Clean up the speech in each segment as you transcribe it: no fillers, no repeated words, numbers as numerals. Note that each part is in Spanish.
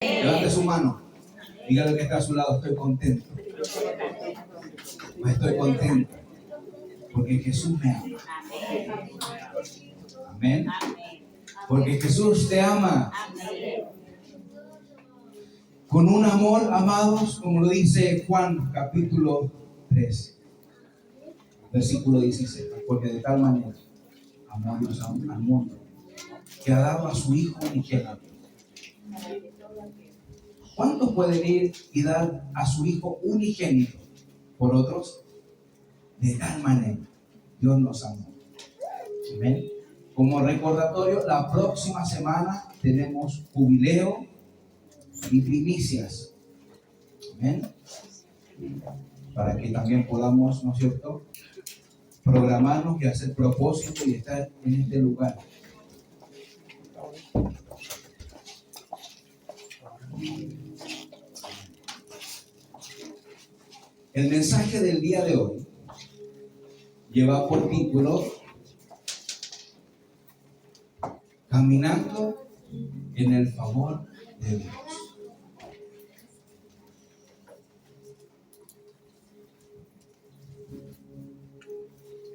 Levante su mano. Dígale que está a su lado, estoy contento. Estoy contento. Porque Jesús me ama. Amén. Porque Jesús te ama. Con un amor, amados, como lo dice Juan, capítulo 3, versículo 16. Porque de tal manera amó Dios al mundo, que ha dado a su Hijo unigénito. ¿Cuántos pueden ir y dar a su Hijo unigénito por otros? De tal manera Dios nos amó. Amén. Como recordatorio, la próxima semana tenemos jubileo y primicias. Amén. Para que también podamos, ¿no es cierto?, programarnos y hacer propósito y estar en este lugar. El mensaje del día de hoy lleva por título Caminando en el favor de Dios.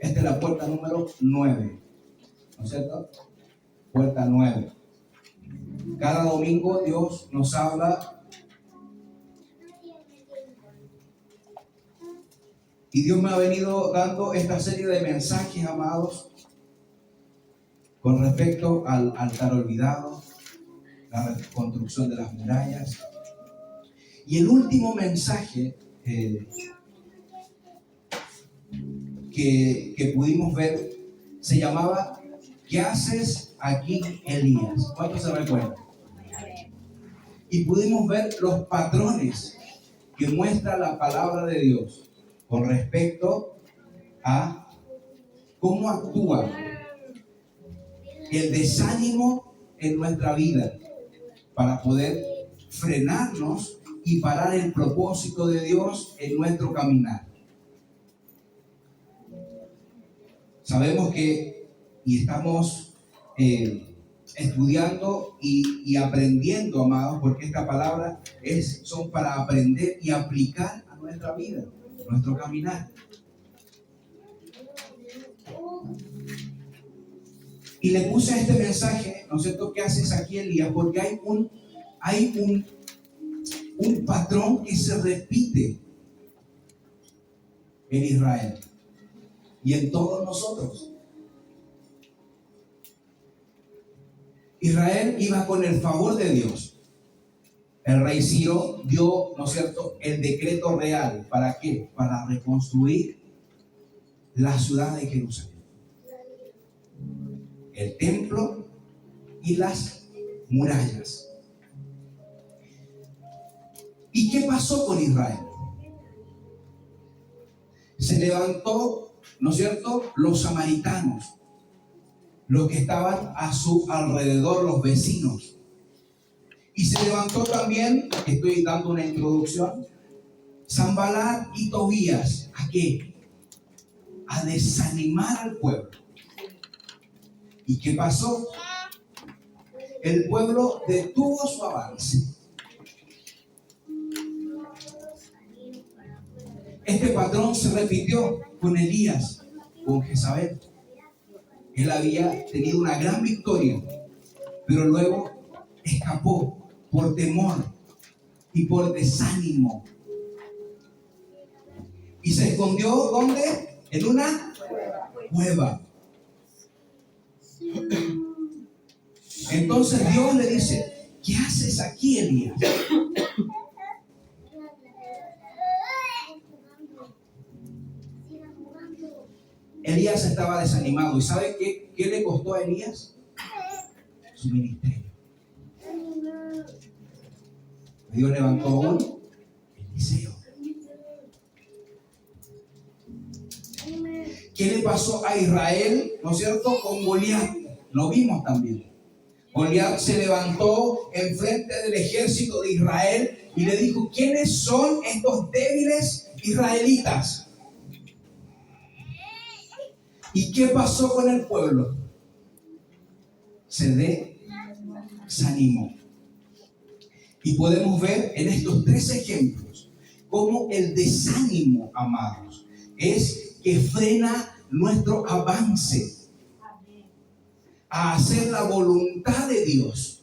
Esta es la puerta número 9, ¿no es cierto? Puerta 9. Cada domingo Dios nos habla y Dios me ha venido dando esta serie de mensajes, amados, con respecto al altar olvidado, la reconstrucción de las murallas. Y el último mensaje que pudimos ver se llamaba ¿qué haces aquí, Elías? ¿Cuántos se recuerdan? Y pudimos ver los patrones que muestra la palabra de Dios con respecto a cómo actúa el desánimo en nuestra vida para poder frenarnos y parar el propósito de Dios en nuestro caminar. Sabemos que y estamos estudiando y aprendiendo, amados, porque esta palabra son para aprender y aplicar a nuestra vida, a nuestro caminar. Y le puse este mensaje, ¿no es cierto?, ¿qué haces aquí, Elías? Porque hay un patrón que se repite en Israel y en todos nosotros. Israel iba con el favor de Dios. El rey Ciro dio, ¿no es cierto?, el decreto real. ¿Para qué? Para reconstruir la ciudad de Jerusalén, el templo y las murallas. ¿Y qué pasó con Israel? Se levantó, ¿no es cierto?, los samaritanos, los que estaban a su alrededor, los vecinos. Y se levantó también, estoy dando una introducción, Sanballat y Tobías. ¿A qué? A desanimar al pueblo. ¿Y qué pasó? El pueblo detuvo su avance. Este patrón se repitió con Elías, con Jezabel. Él había tenido una gran victoria, pero luego escapó por temor y por desánimo. Y se escondió, ¿dónde? En una cueva. Entonces Dios le dice, ¿qué haces aquí, Elías? Elías estaba desanimado. ¿Y sabe qué le costó a Elías? Su ministerio. Dios levantó un Eliseo. ¿Qué le pasó a Israel, no es cierto?, con Goliat? Lo vimos también. Goliat se levantó enfrente del ejército de Israel y le dijo, ¿quiénes son estos débiles israelitas? ¿Y qué pasó con el pueblo? Se desanimó. Y podemos ver en estos 3 ejemplos cómo el desánimo, amados, es que frena nuestro avance a hacer la voluntad de Dios.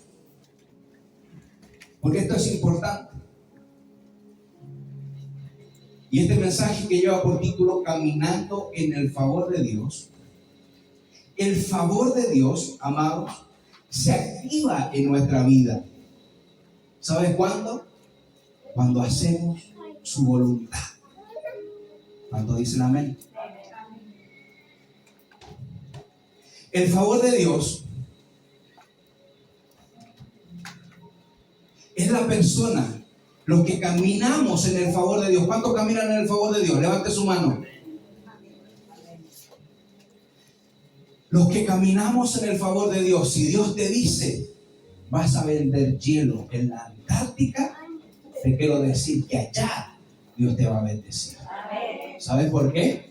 Porque esto es importante. Y este mensaje que lleva por título Caminando en el favor de Dios. El favor de Dios, amados, se activa en nuestra vida. ¿Sabes cuándo? Cuando hacemos su voluntad. ¿Cuántos dicen amén? El favor de Dios es la persona, los que caminamos en el favor de Dios. ¿Cuántos caminan en el favor de Dios? Levante su mano. Los que caminamos en el favor de Dios, si Dios te dice, vas a vender hielo en la Antártica, te quiero decir que allá Dios te va a bendecir. ¿Sabes por qué?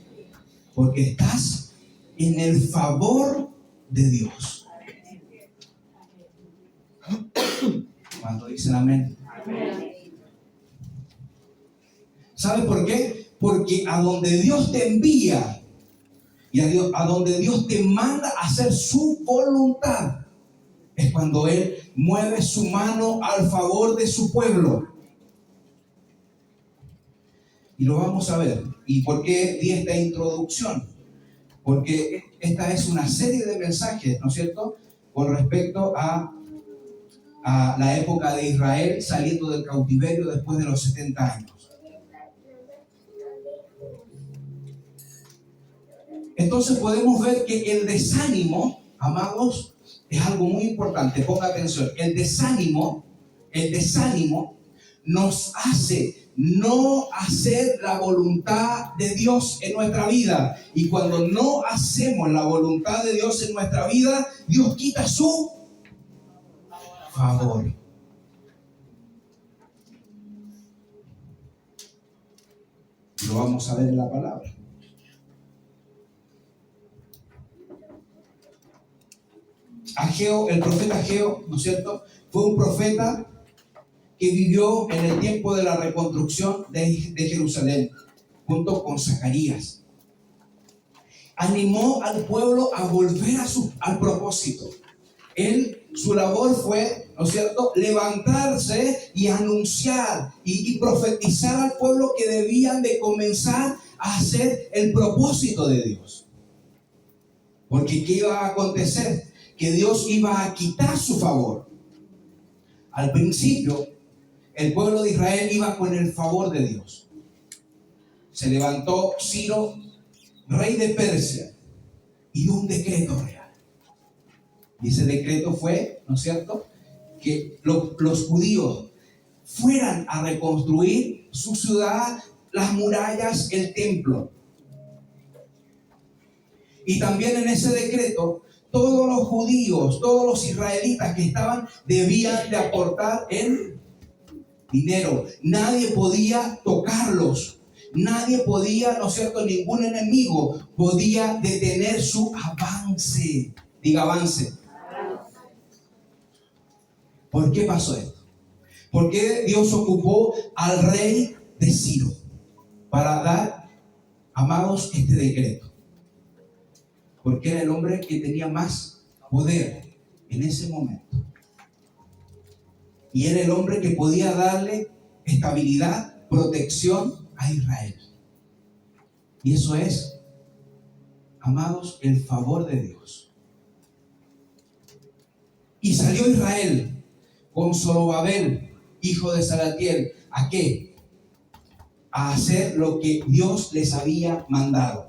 Porque estás en el favor de Dios. ¿Cuántos dicen amén? ¿Sabes por qué? Porque a donde Dios te envía y a donde Dios te manda a hacer su voluntad, es cuando Él mueve su mano al favor de su pueblo. Y lo vamos a ver. ¿Y por qué di esta introducción? Porque esta es una serie de mensajes, ¿no es cierto?, con respecto a la época de Israel saliendo del cautiverio después de los 70 años. Entonces podemos ver que el desánimo, amados, es algo muy importante. Ponga atención. El desánimo nos hace no hacer la voluntad de Dios en nuestra vida. Y cuando no hacemos la voluntad de Dios en nuestra vida, Dios quita su favor. Lo vamos a ver en la palabra. Ageo, el profeta Ageo, ¿no es cierto?, fue un profeta que vivió en el tiempo de la reconstrucción de Jerusalén, junto con Zacarías. Animó al pueblo a volver al propósito. Su labor fue, ¿no es cierto?, levantarse y anunciar y profetizar al pueblo que debían de comenzar a hacer el propósito de Dios. Porque ¿qué iba a acontecer? Que Dios iba a quitar su favor. Al principio, el pueblo de Israel iba con el favor de Dios. Se levantó Ciro, rey de Persia, y dio un decreto real. Y ese decreto fue, ¿no es cierto?, que los judíos fueran a reconstruir su ciudad, las murallas, el templo. Y también en ese decreto, todos los judíos, todos los israelitas que estaban, debían de aportar el dinero. Nadie podía tocarlos. Nadie podía, ¿no es cierto?, ningún enemigo podía detener su avance. Diga avance. ¿Por qué pasó esto? ¿Por qué Dios ocupó al rey de Ciro para dar, amados, este decreto? Porque era el hombre que tenía más poder en ese momento. Y era el hombre que podía darle estabilidad, protección a Israel. Y eso es, amados, el favor de Dios. Y salió Israel con Zorobabel, hijo de Salatiel, ¿a qué? A hacer lo que Dios les había mandado.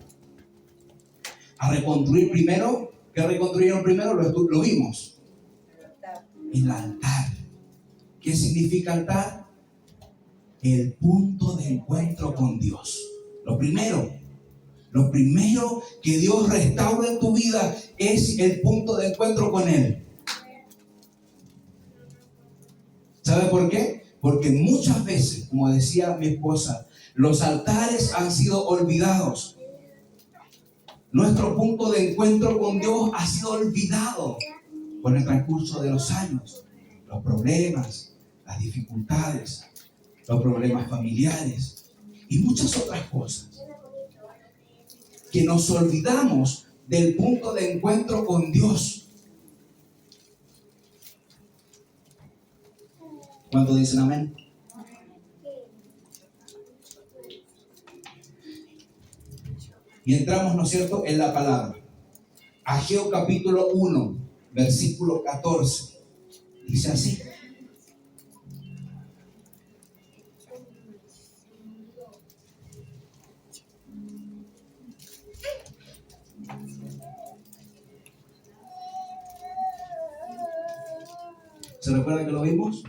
A reconstruir primero. ¿Qué reconstruyeron primero? Lo vimos. El altar. ¿Qué significa altar? El punto de encuentro con Dios. Lo primero que Dios restaura en tu vida es el punto de encuentro con Él. ¿Sabe por qué? Porque muchas veces, como decía mi esposa, los altares han sido olvidados. Nuestro punto de encuentro con Dios ha sido olvidado con el transcurso de los años. Los problemas, las dificultades, los problemas familiares y muchas otras cosas. Que nos olvidamos del punto de encuentro con Dios. ¿Cuántos dicen amén? Y entramos, ¿no es cierto?, en la palabra. Ageo capítulo 1, versículo 14. Dice así. ¿Se recuerda que lo vimos?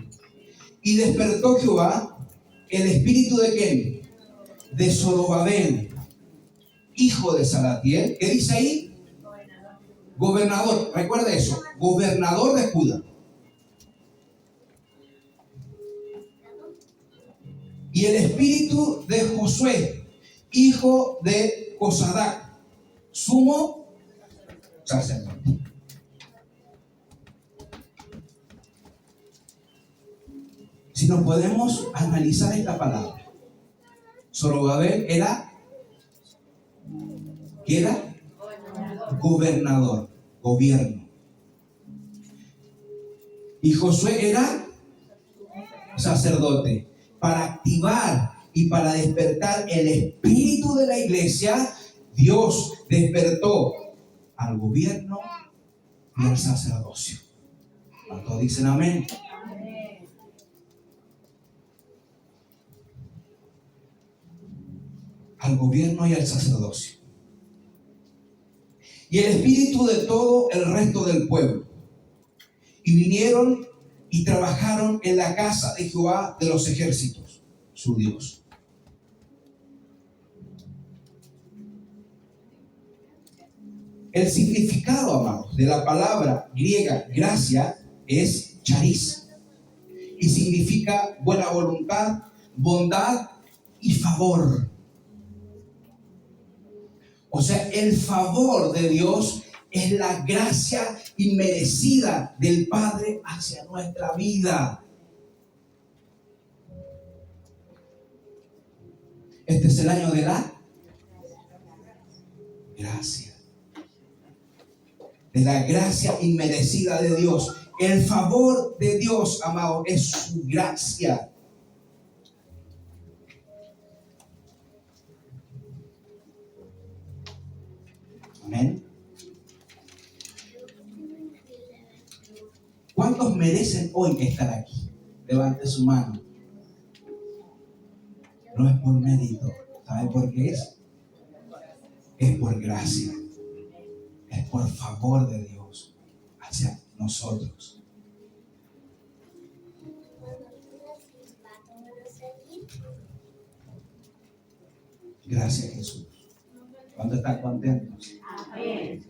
Y despertó Jehová el espíritu de ¿quién? De Zorobabel, hijo de Salatiel. ¿Qué dice ahí? Gobernador. Recuerda eso. Gobernador de Judá. Y el espíritu de Josué, hijo de Josadac, sumo sacerdote. Si nos podemos analizar esta palabra, Zorobabel era, ¿qué era? Gobernador, gobierno. Y Josué era sacerdote. Para activar y para despertar el espíritu de la iglesia, Dios despertó al gobierno y al sacerdocio. ¿Cuántos dicen amén? Al gobierno y al sacerdocio. Y el espíritu de todo el resto del pueblo. Y vinieron y trabajaron en la casa de Jehová de los ejércitos, su Dios. El significado, amados, de la palabra griega gracia es charis. Y significa buena voluntad, bondad y favor. O sea, el favor de Dios es la gracia inmerecida del Padre hacia nuestra vida. Este es el año de la gracia. De la gracia inmerecida de Dios. El favor de Dios, amado, es su gracia. Amén. ¿Cuántos merecen hoy estar aquí? Levante su mano. No es por mérito. ¿Sabe por qué es? Es por gracia. Es por favor de Dios hacia nosotros. Gracias, Jesús. ¿Cuántos están contentos? Amén.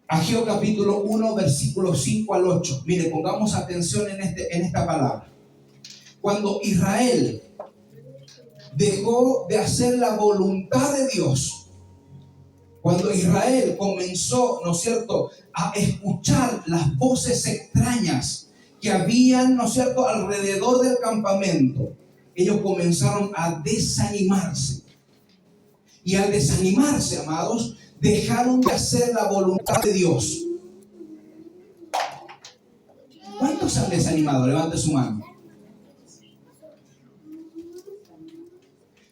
Ageo capítulo 1, versículos 5 al 8. Mire, pongamos atención en esta palabra. Cuando Israel dejó de hacer la voluntad de Dios, cuando Israel comenzó, ¿no es cierto?, a escuchar las voces extrañas que habían, ¿no es cierto?, alrededor del campamento, ellos comenzaron a desanimarse. Y al desanimarse, amados, dejaron de hacer la voluntad de Dios. ¿Cuántos se han desanimado? Levante su mano.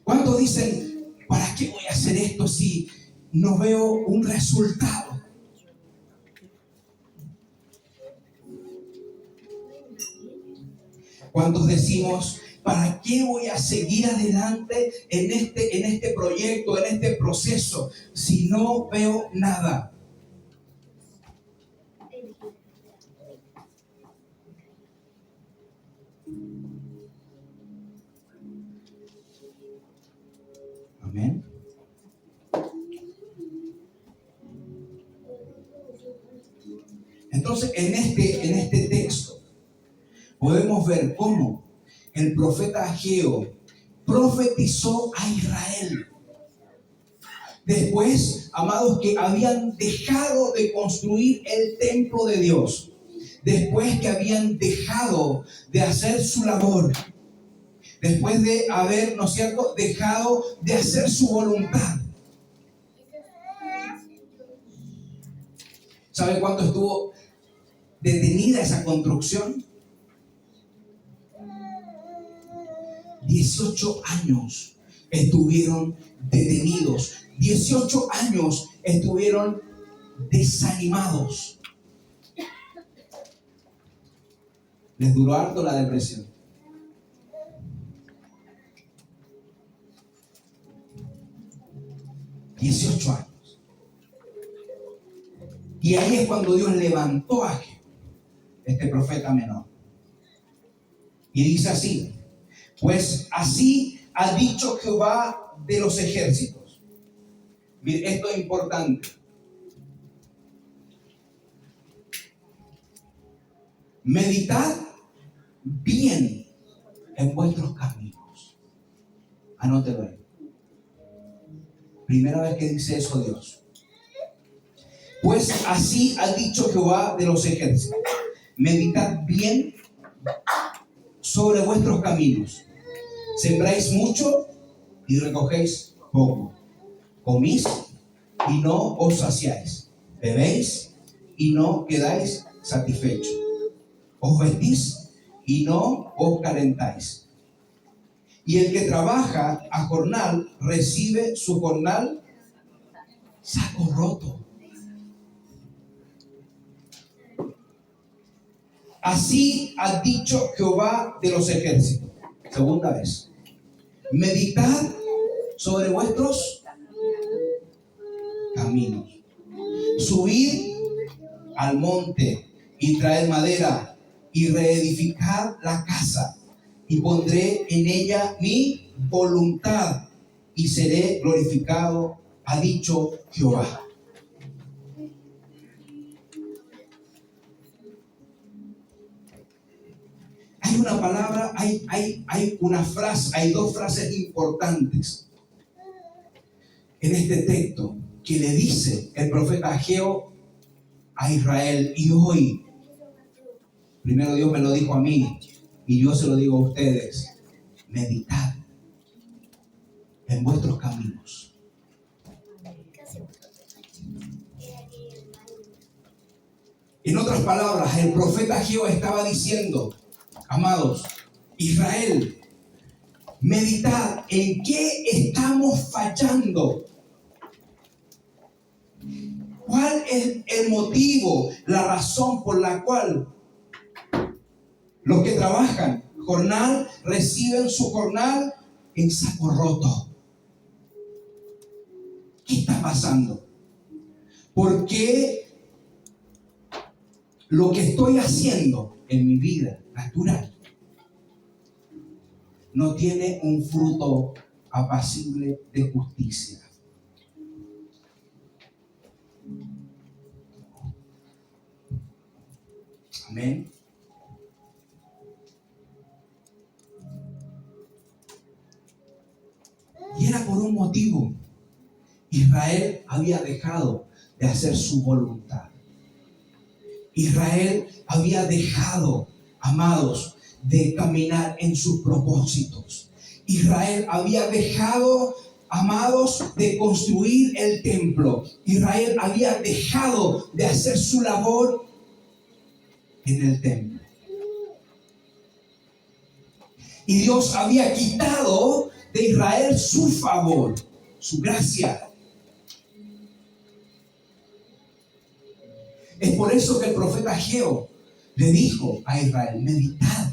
¿Cuántos dicen, ¿para qué voy a hacer esto si no veo un resultado? ¿Cuántos decimos, ¿para qué voy a seguir adelante en este proyecto, en este proceso, si no veo nada? Amén. Entonces, en este texto podemos ver cómo el profeta Ageo profetizó a Israel. Después, amados, que habían dejado de construir el templo de Dios, después que habían dejado de hacer su labor, después de haber, ¿no es cierto?, dejado de hacer su voluntad. ¿Sabe cuánto estuvo detenida esa construcción? 18 años estuvieron detenidos. 18 años estuvieron desanimados. Les duró harto la depresión. $18 años. Y ahí es cuando Dios levantó a Ageo, este profeta menor. Y dice así: pues así ha dicho Jehová de los ejércitos. Mire, esto es importante. Meditad bien en vuestros caminos. Anótelo ahí. Primera vez que dice eso Dios. Pues así ha dicho Jehová de los ejércitos. Meditad bien sobre vuestros caminos. Sembráis mucho y recogéis poco. Comís y no os saciáis. Bebéis y no quedáis satisfechos. Os vestís y no os calentáis. Y el que trabaja a jornal recibe su jornal saco roto. Así ha dicho Jehová de los ejércitos. Segunda vez. Meditad sobre vuestros caminos. Subid al monte y traed madera y reedificad la casa, y pondré en ella mi voluntad y seré glorificado, ha dicho Jehová. Hay una palabra, hay una frase, hay dos frases importantes en este texto que le dice el profeta Ageo a Israel. Y hoy, primero Dios me lo dijo a mí y yo se lo digo a ustedes: meditad en vuestros caminos. En otras palabras, el profeta Ageo estaba diciendo: amados, Israel, meditad en qué estamos fallando. ¿Cuál es el motivo, la razón por la cual los que trabajan jornal reciben su jornal en saco roto? ¿Qué está pasando? ¿Por qué lo que estoy haciendo en mi vida natural no tiene un fruto apacible de justicia? Amén. Y era por un motivo. Israel había dejado de hacer su voluntad. Israel había dejado, amados, de caminar en sus propósitos. Israel había dejado, amados, de construir el templo. Israel había dejado de hacer su labor en el templo. Y Dios había quitado de Israel su favor, su gracia. Es por eso que el profeta Ageo le dijo a Israel: meditad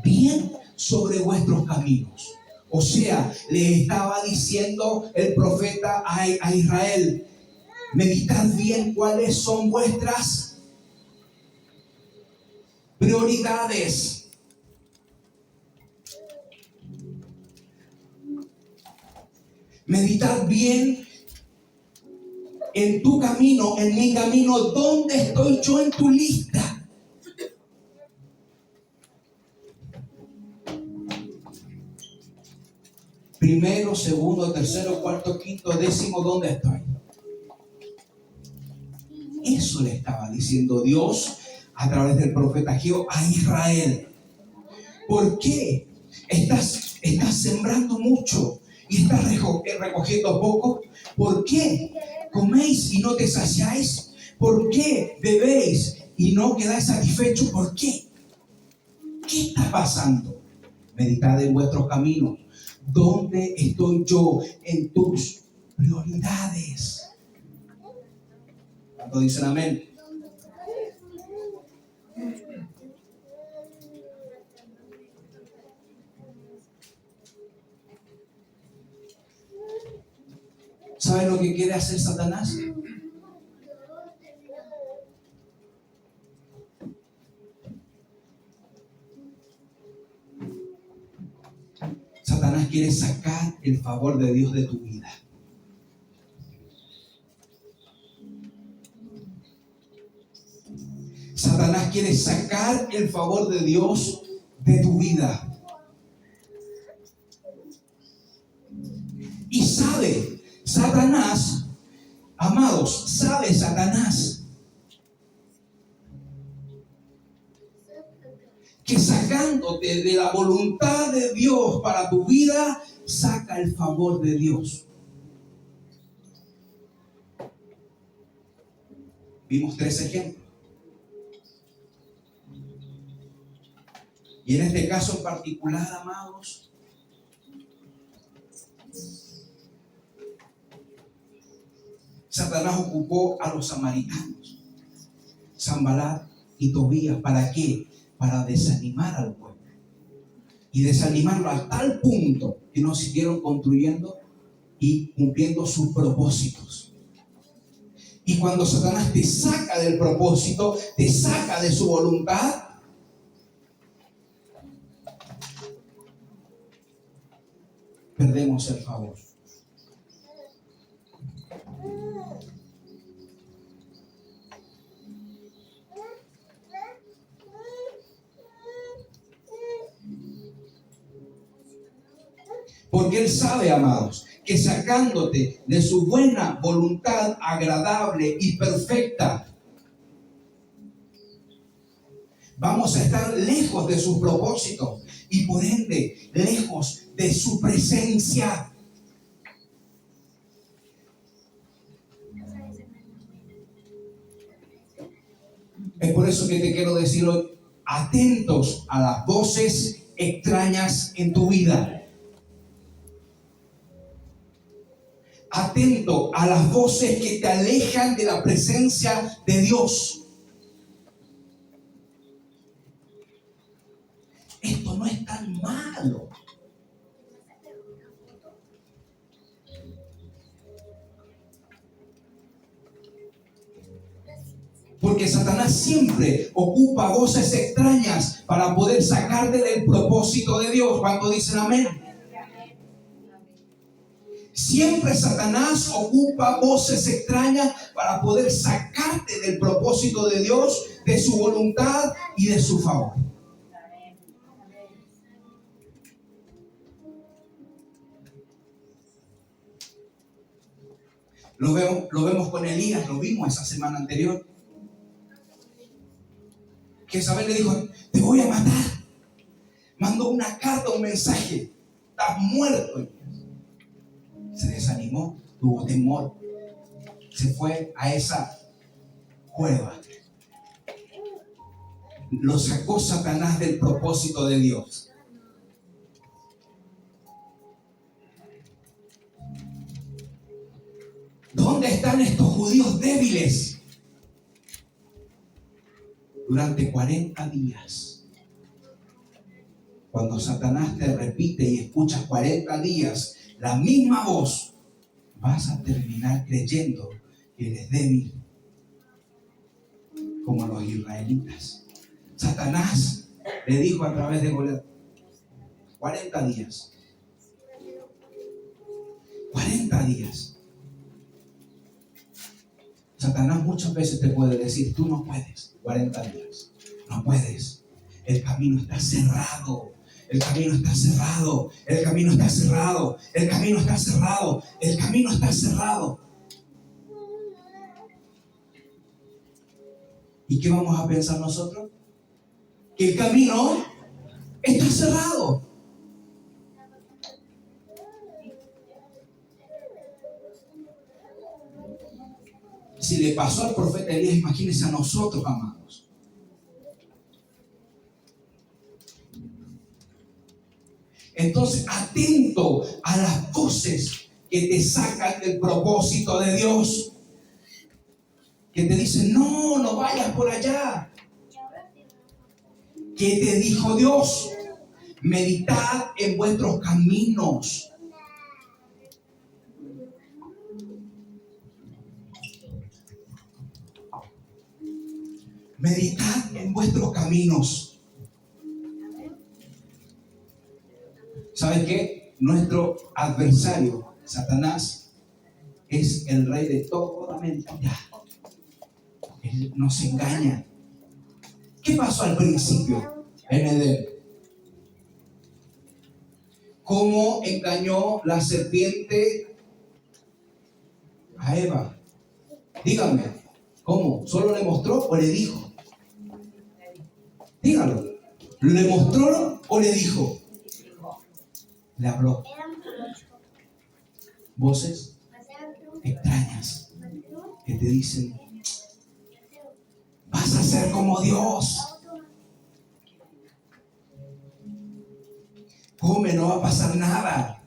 bien sobre vuestros caminos. O sea, le estaba diciendo el profeta a Israel: meditad bien cuáles son vuestras prioridades. Meditad bien en tu camino, en mi camino. ¿Dónde estoy yo en tu lista? Primero, segundo, tercero, cuarto, quinto, décimo, ¿dónde estoy? Eso le estaba diciendo Dios a través del profeta Ageo a Israel: ¿por qué estás sembrando mucho y estás recogiendo poco? ¿Por qué coméis y no te saciáis? ¿Por qué bebéis y no quedáis satisfechos? ¿Por qué? ¿Qué está pasando? Meditad en vuestros caminos. ¿Dónde estoy yo en tus prioridades? ¿Cuántos dicen amén? ¿Saben lo que quiere hacer Satanás? Satanás quiere sacar el favor de Dios de tu vida. Satanás quiere sacar el favor de Dios de tu vida. Y sabe Satanás, amados, sabe Satanás que sacándote de la voluntad de Dios para tu vida, saca el favor de Dios. Vimos 3 ejemplos. Y en este caso en particular, amados, Satanás ocupó a los samaritanos, Sanbalat y Tobías. ¿Para qué? Para desanimar al pueblo. Y desanimarlo a tal punto que no siguieron construyendo y cumpliendo sus propósitos. Y cuando Satanás te saca del propósito, te saca de su voluntad, perdemos el favor. Porque Él sabe, amados, que sacándote de su buena voluntad agradable y perfecta, vamos a estar lejos de sus propósitos y por ende lejos de su presencia. Es por eso que te quiero decir hoy: atentos a las voces extrañas en tu vida. Atento a las voces que te alejan de la presencia de Dios. Esto no es tan malo. Porque Satanás siempre ocupa voces extrañas para poder sacarte del propósito de Dios. ¿Cuántos dicen amén? Siempre Satanás ocupa voces extrañas para poder sacarte del propósito de Dios, de su voluntad y de su favor. Lo vemos con Elías, lo vimos esa semana anterior. Que Jezabel le dijo: te voy a matar. Mandó una carta, un mensaje: estás muerto. Se desanimó, tuvo temor, se fue a esa cueva. Lo sacó Satanás del propósito de Dios. ¿Dónde están estos judíos débiles? Durante 40 días. Cuando Satanás te repite y escuchas 40 días la misma voz, vas a terminar creyendo que eres débil, como los israelitas. Satanás le dijo a través de Goliat: 40 días. 40 días. Satanás muchas veces te puede decir: tú no puedes. 40 días. No puedes. El camino está cerrado. El camino está cerrado. El camino está cerrado. El camino está cerrado. El camino está cerrado. ¿Y qué vamos a pensar nosotros? Que el camino está cerrado. Si le pasó al profeta Elías, imagínense a nosotros, amados. Entonces, atento a las voces que te sacan del propósito de Dios. Que te dicen, no, no vayas por allá. ¿Qué te dijo Dios? Meditad en vuestros caminos. Meditad en vuestros caminos. ¿Saben qué? Nuestro adversario, Satanás, es el rey de toda mentira. Él nos engaña. ¿Qué pasó al principio en Edén? ¿Cómo engañó la serpiente a Eva? Díganme, ¿cómo? ¿Solo le mostró o le dijo? Díganlo. ¿Le mostró o le dijo? Le habló. Voces extrañas que te dicen, vas a ser como Dios. Come, no va a pasar nada.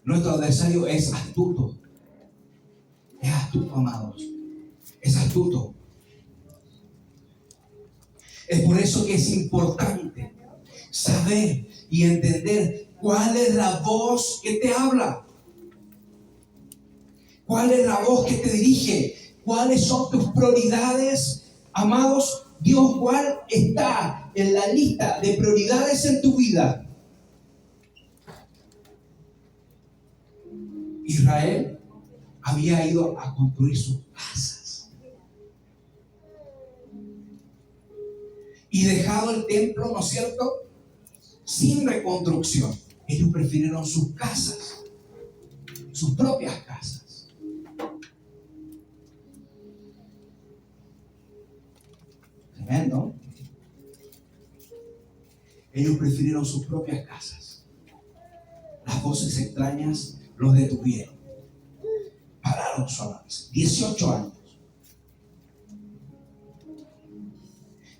Nuestro adversario es astuto. Es astuto, amados. Es astuto. Es por eso que es importante saber y entender cuál es la voz que te habla. ¿Cuál es la voz que te dirige? ¿Cuáles son tus prioridades, amados? Dios, ¿cuál está en la lista de prioridades en tu vida? Israel había ido a construir sus casas y dejado el templo, ¿no es cierto?, sin reconstrucción. Ellos prefirieron sus casas, sus propias casas. Tremendo. Ellos prefirieron sus propias casas. Las voces extrañas los detuvieron. Pararon su avance. 18 años.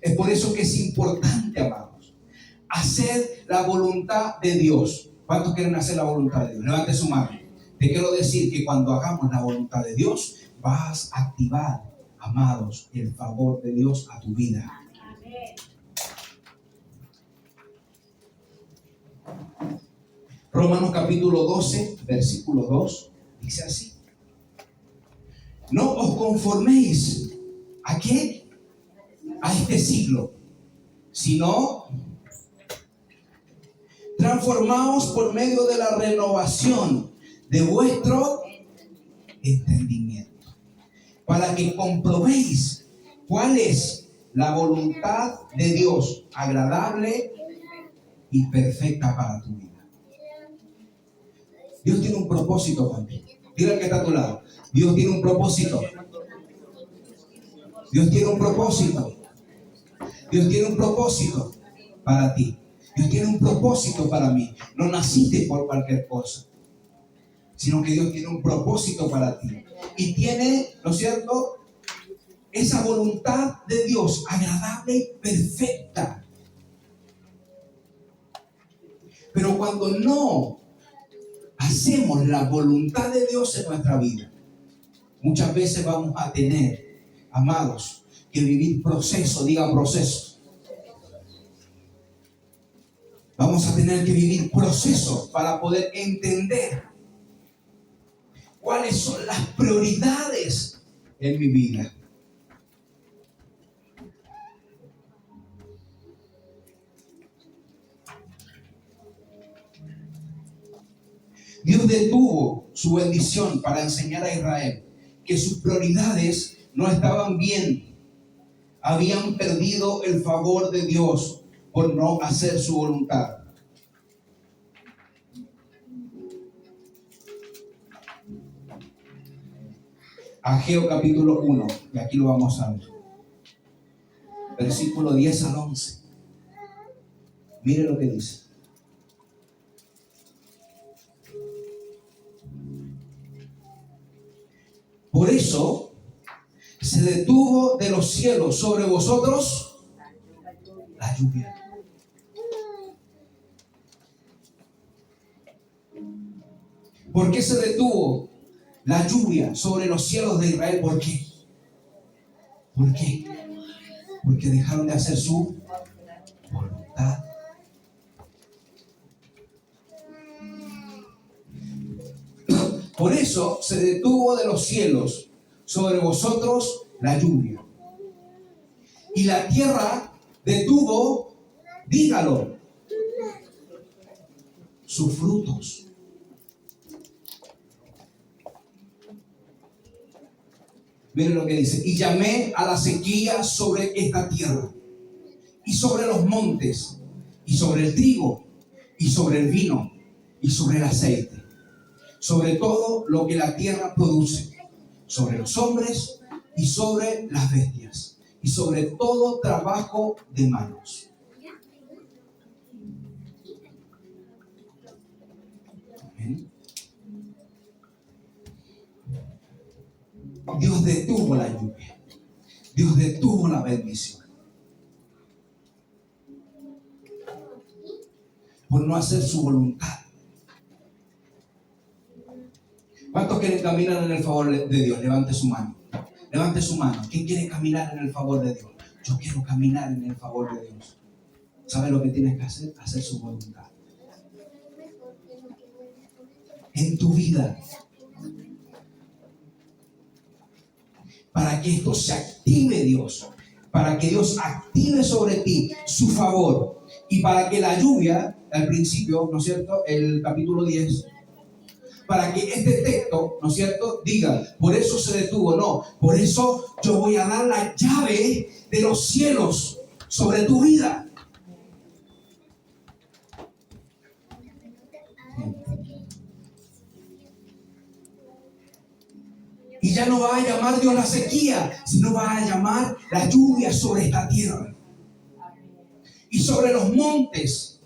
Es por eso que es importante, amados, hacer la voluntad de Dios. ¿Cuántos quieren hacer la voluntad de Dios? Levante su mano. Te quiero decir que cuando hagamos la voluntad de Dios, vas a activar, amados, el favor de Dios a tu vida. Romanos capítulo 12, versículo 2, dice así: no os conforméis ¿a qué? A este siglo, sino transformaos por medio de la renovación de vuestro entendimiento, para que comprobéis cuál es la voluntad de Dios, agradable y perfecta para tu vida. Dios tiene un propósito contigo. Dile al que está a tu lado: Dios tiene un propósito. Dios tiene un propósito. Dios tiene un propósito para ti. Dios tiene un propósito para mí. No naciste por cualquier cosa, sino que Dios tiene un propósito para ti. Y tiene, ¿no es cierto?, esa voluntad de Dios agradable y perfecta. Pero cuando no hacemos la voluntad de Dios en nuestra vida, muchas veces vamos a tener, amados, que vivir proceso. Diga proceso. Vamos a tener que vivir procesos para poder entender cuáles son las prioridades en mi vida. Dios detuvo su bendición para enseñar a Israel que sus prioridades no estaban bien. Habían perdido el favor de Dios por no hacer su voluntad. Ageo capítulo 1, y aquí lo vamos a ver. Versículo 10 al 11. Mire lo que dice. Por eso se detuvo de los cielos sobre vosotros la lluvia. ¿Por qué se detuvo la lluvia sobre los cielos de Israel? ¿Por qué? ¿Por qué? Porque dejaron de hacer su voluntad. Por eso se detuvo de los cielos sobre vosotros la lluvia. Y la tierra detuvo, dígalo, sus frutos. Miren lo que dice. Y llamé a la sequía sobre esta tierra, y sobre los montes, y sobre el trigo, y sobre el vino, y sobre el aceite, sobre todo lo que la tierra produce, sobre los hombres y sobre las bestias, y sobre todo trabajo de manos. Amén. Dios detuvo la lluvia. Dios detuvo la bendición por no hacer su voluntad. ¿Cuántos quieren caminar en el favor de Dios? Levante su mano. Levante su mano. ¿Quién quiere caminar en el favor de Dios? Yo quiero caminar en el favor de Dios. ¿Sabe lo que tienes que hacer? Hacer su voluntad. En tu vida. Para que esto se active Dios. Para que Dios active sobre ti su favor. Y para que la lluvia, al principio, ¿no es cierto? El capítulo 10. Para que este texto, ¿no es cierto?, diga, por eso se detuvo. No, por eso yo voy a dar la llave de los cielos sobre tu vida. Y ya no va a llamar Dios la sequía, sino va a llamar la lluvia sobre esta tierra. Y sobre los montes,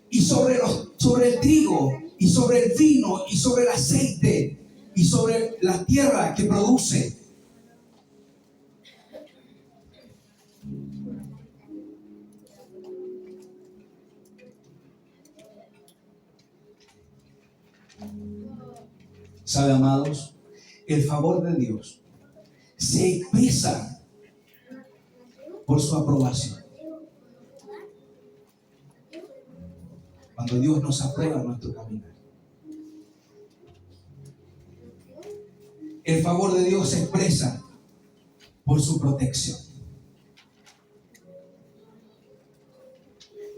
y sobre el trigo, y sobre el vino, y sobre el aceite, y sobre la tierra que produce. ¿Sabe, amados? El favor de Dios se expresa por su aprobación. Cuando Dios nos aprueba nuestro caminar. El favor de Dios se expresa por su protección.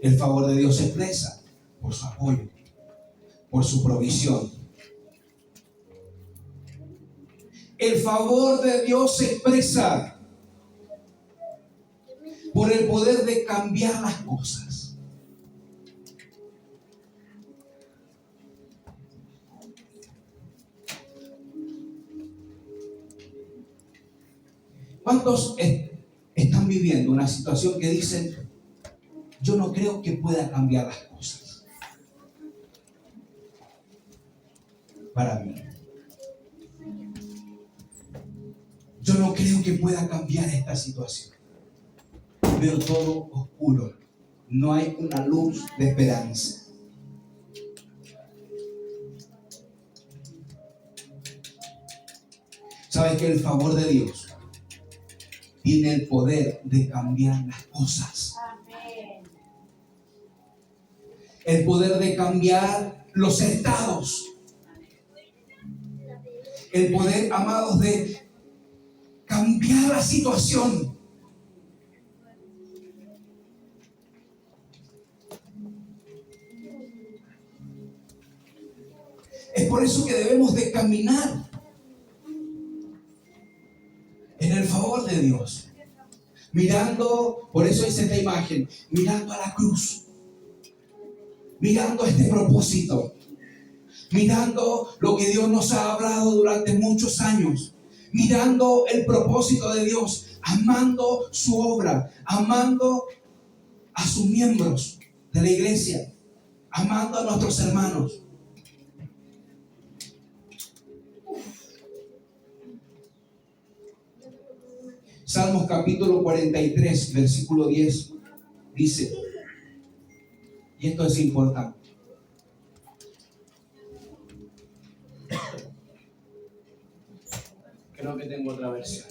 El favor de Dios se expresa por su apoyo, por su provisión. El favor de Dios se expresa por el poder de cambiar las cosas. ¿Cuántos están viviendo una situación que dicen, yo no creo que pueda cambiar las cosas para mí? Yo no creo que pueda cambiar esta situación. Veo todo oscuro. No hay una luz de esperanza. ¿Sabes que el favor de Dios tiene el poder de cambiar las cosas? El poder de cambiar los estados. El poder, amados, de cambiar la situación. Es por eso que debemos de caminar en el favor de Dios. Mirando, por eso hice esta imagen, mirando a la cruz. Mirando este propósito. Mirando lo que Dios nos ha hablado durante muchos años. mirando el propósito de Dios, amando su obra, amando a sus miembros de la iglesia, amando a nuestros hermanos. Salmos capítulo 43, versículo 10, dice, y esto es importante. Creo que tengo otra versión.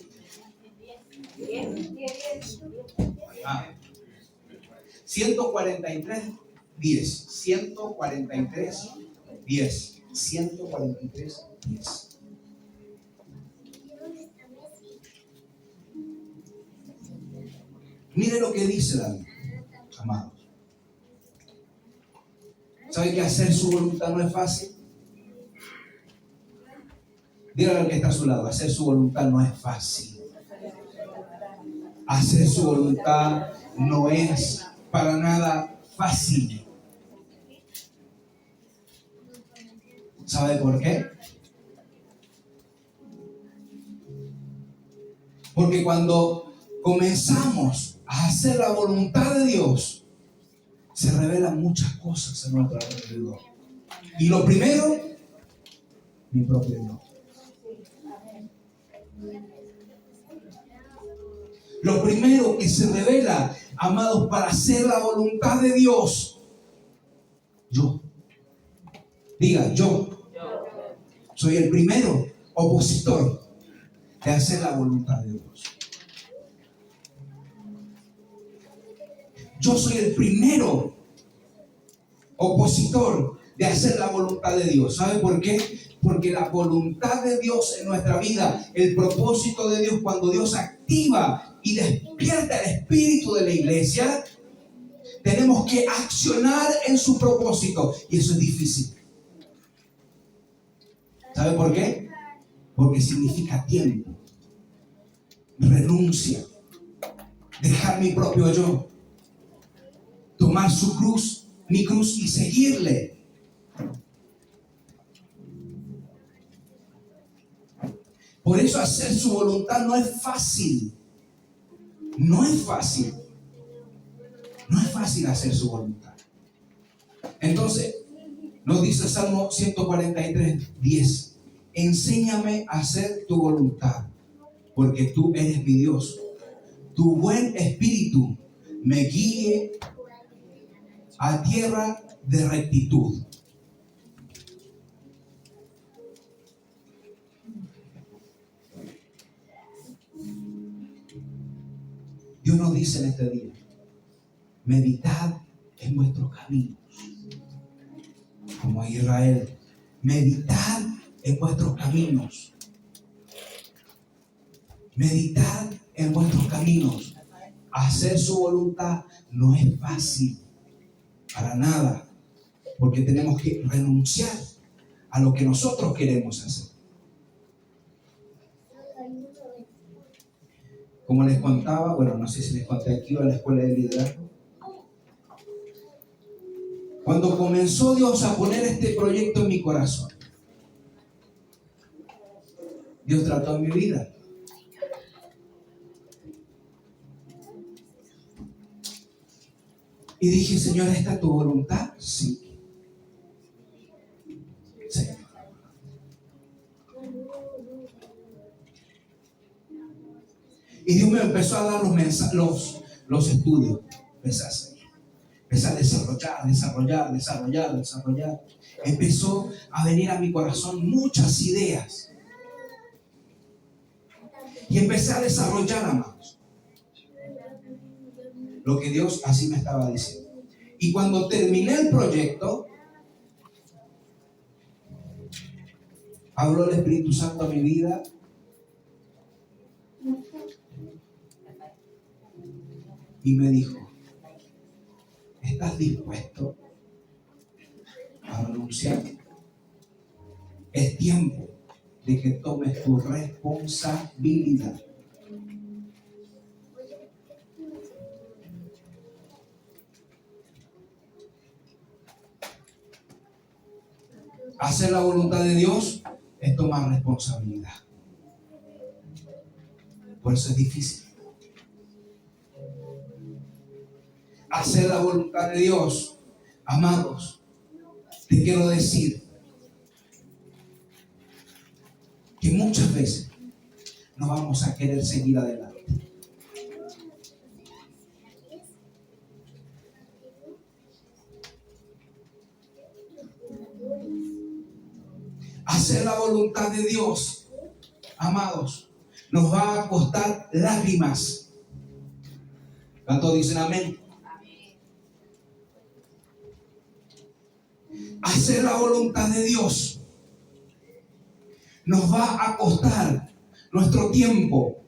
143, 10. 143, 10. 143, 10. Mire lo que dice David, amados. ¿Sabe que hacer su voluntad no es fácil? Dígale al que está a su lado, hacer su voluntad no es fácil. Hacer su voluntad no es para nada fácil. ¿Sabe por qué? Porque cuando comenzamos a hacer la voluntad de Dios, se revelan muchas cosas en nuestro alrededor. Y lo primero, mi propio yo. Lo primero que se revela, amados, para hacer la voluntad de Dios, yo. Diga, yo. Soy el primero opositor de hacer la voluntad de Dios. Yo soy el primero opositor de hacer la voluntad de Dios. ¿Sabe por qué? Porque la voluntad de Dios en nuestra vida, el propósito de Dios, cuando Dios activa y despierta el espíritu de la iglesia, tenemos que accionar en su propósito. Y eso es difícil. ¿Sabe por qué? Porque significa tiempo, renuncia, dejar mi propio yo, tomar su cruz, mi cruz, y seguirle. Por eso hacer su voluntad no es fácil. No es fácil. No es fácil hacer su voluntad. Entonces, nos dice Salmo 143, 10. Enséñame a hacer tu voluntad, porque tú eres mi Dios. Tu buen espíritu me guíe a tierra de rectitud. Dios nos dice en este día, meditad en vuestros caminos, como a Israel, meditad en vuestros caminos. Meditad en vuestros caminos. Hacer su voluntad no es fácil, para nada, porque tenemos que renunciar a lo que nosotros queremos hacer. Como les contaba, bueno, no sé si les conté aquí o en la escuela de liderazgo, cuando comenzó Dios a poner este proyecto en mi corazón, Dios trató en mi vida. Y dije, Señor, ¿esta es tu voluntad? Sí. Señor. Y Dios me empezó a dar los estudios. Empecé a desarrollar. Empezó a venir a mi corazón muchas ideas. Y empecé a desarrollar, amados, lo que Dios así me estaba diciendo. Y cuando terminé el proyecto, habló el Espíritu Santo a mi vida. Y me dijo, ¿estás dispuesto a renunciar? Es tiempo de que tomes tu responsabilidad. Hacer la voluntad de Dios es tomar responsabilidad. Por eso es difícil. Hacer la voluntad de Dios, amados, te quiero decir que muchas veces no vamos a querer seguir adelante. Hacer la voluntad de Dios, amados, nos va a costar lágrimas. ¿Cuántos dicen amén? Hacer la voluntad de Dios nos va a costar nuestro tiempo,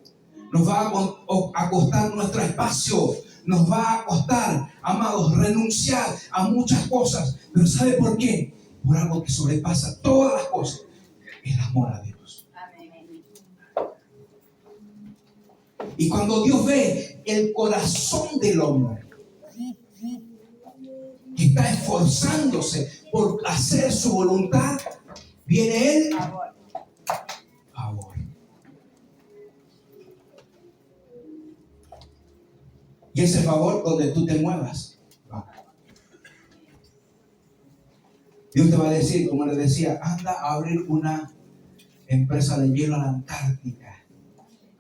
nos va a costar nuestro espacio, nos va a costar, amados, renunciar a muchas cosas. Pero ¿sabe por qué? Por algo que sobrepasa todas las cosas: el amor a Dios. Y cuando Dios ve el corazón del hombre que está esforzándose por hacer su voluntad, viene Él favor. Y ese favor, donde tú te muevas, va. Dios te va a decir, como les decía, anda a abrir una empresa de hielo a la Antártica.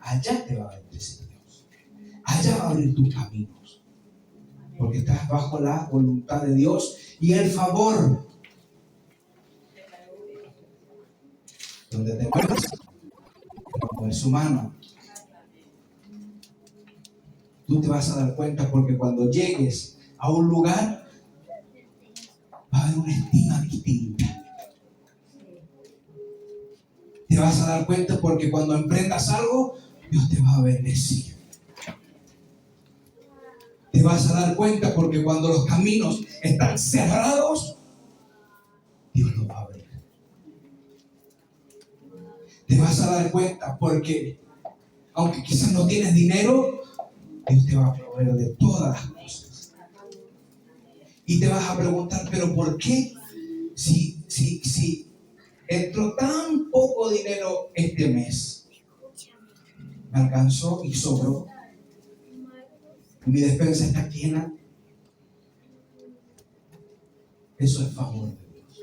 Allá te va a bendecir Dios. Allá va a abrir tus caminos. Porque estás bajo la voluntad de Dios y el favor. Donde te muevas, con su mano, tú te vas a dar cuenta, porque cuando llegues a un lugar va a haber una estima distinta. Te vas a dar cuenta porque cuando emprendas algo, Dios te va a bendecir. Te vas a dar cuenta porque cuando los caminos están cerrados, Dios los va a abrir. Te vas a dar cuenta porque, aunque quizás no tienes dinero, Dios te va a proveer de todas las cosas. Y te vas a preguntar, ¿pero por qué? Si entró tan poco dinero este mes, me alcanzó y sobró, mi despensa está llena. Eso es favor de Dios.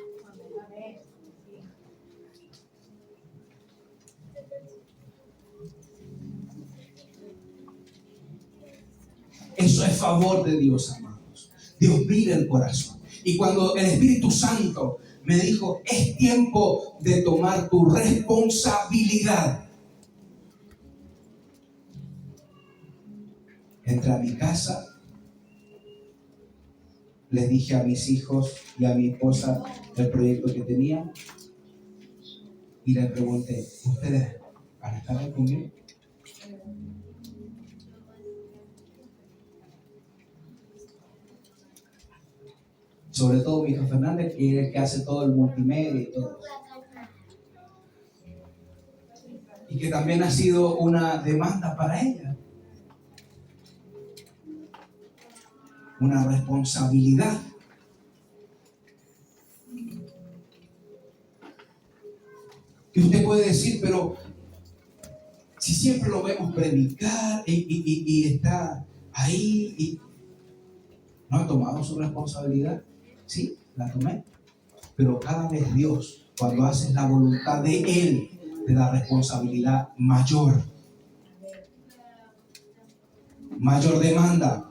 Eso es favor de Dios, amados. Dios mira el corazón. Y cuando el Espíritu Santo me dijo, es tiempo de tomar tu responsabilidad, entré a mi casa, les dije a mis hijos y a mi esposa el proyecto que tenía y les pregunté, ¿ustedes van a estar conmigo? Sobre todo mi hija Fernández, que es el que hace todo el multimedia y todo. Y que también ha sido una demanda para ella. Una responsabilidad. Y usted puede decir, pero si siempre lo vemos predicar y está ahí, y ¿no ha tomado su responsabilidad? Sí, la tomé. Pero cada vez Dios, cuando haces la voluntad de Él, te da responsabilidad mayor. Mayor demanda.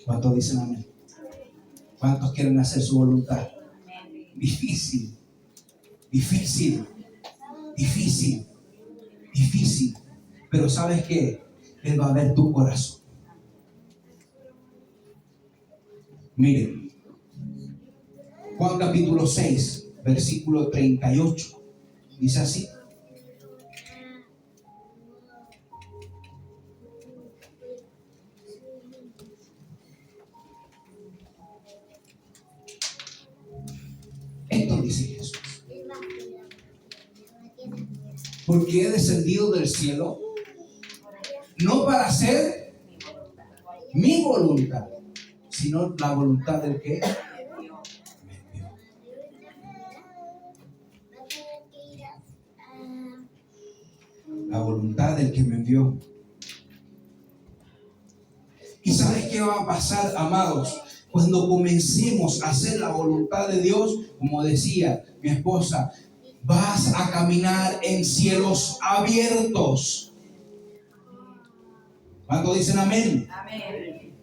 ¿Cuántos dicen amén? ¿Cuántos quieren hacer su voluntad? Difícil, difícil, difícil, difícil. Pero ¿sabes qué? Él va a ver tu corazón. Miren, Juan capítulo 6, versículo 38. Dice así. Esto dice Jesús. Porque he descendido del cielo no para hacer mi voluntad, sino la voluntad del que me envió. la voluntad del que me envió. ¿Y sabes qué va a pasar, amados? Cuando comencemos a hacer la voluntad de Dios, como decía mi esposa, vas a caminar en cielos abiertos. ¿Cuántos dicen amén? Amén.